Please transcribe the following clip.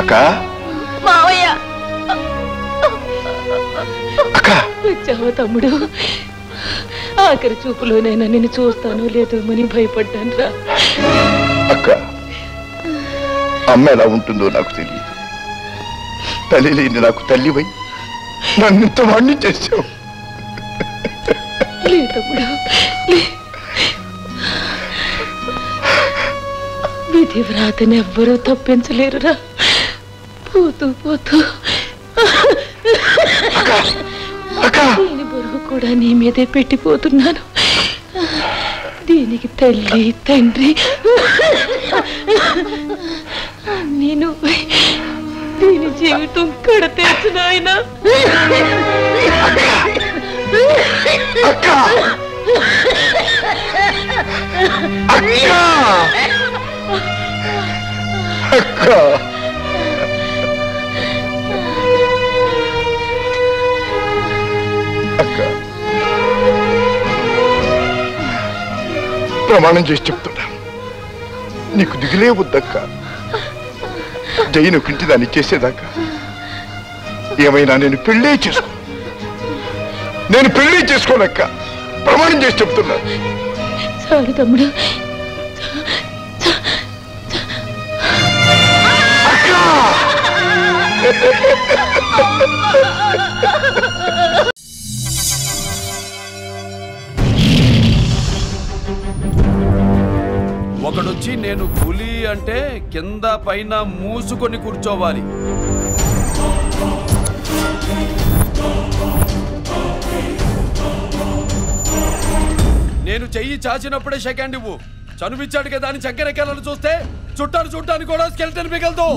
అక్క మావయ్య అక్క వచ్చావా తమ్ముడు? ఆఖరి చూపులోనైనా నిన్ను చూస్తానో లేదో అని భయపడ్డాను రా. అక్క అమ్మ ఎలా ఉంటుందో నాకు తెలియదు. తల్లి లేని నాకు తల్లివై నన్ను ఇంత వాణ్ణి చేసావు. లే తమ్ముడు లే. విధి వ్రాతని ఎవ్వరూ తప్పించలేరురా. పోతూ పోతూ దీని బరువు కూడా నీ మీదే పెట్టిపోతున్నాను. దీనికి తల్లి తండ్రి నేను దీని జీవితం కడతేర్చు నాయనా. ప్రమాణం చేసి చెప్తున్నా, నీకు దిగులే వద్దక్క. జైను కింటి దాన్ని చేసేదాకా ఏమైనా నేను పెళ్ళే చేసుకోనక్క. ప్రమాణం చేసి చెప్తున్నా. చాలు తమ్ముడు. ఒకడొచ్చి నేను పులి అంటే కింద పైన మూసుకొని కూర్చోవాలి. నేను చెయ్యి చాచినప్పుడే సెకండ్ ఇవ్వు. చనువిచ్చాడు కదా అని చక్కెర ఎక్కాలని చూస్తే చుట్టాను చూడటానికి కూడా స్కెల్టన్ మిగలదు.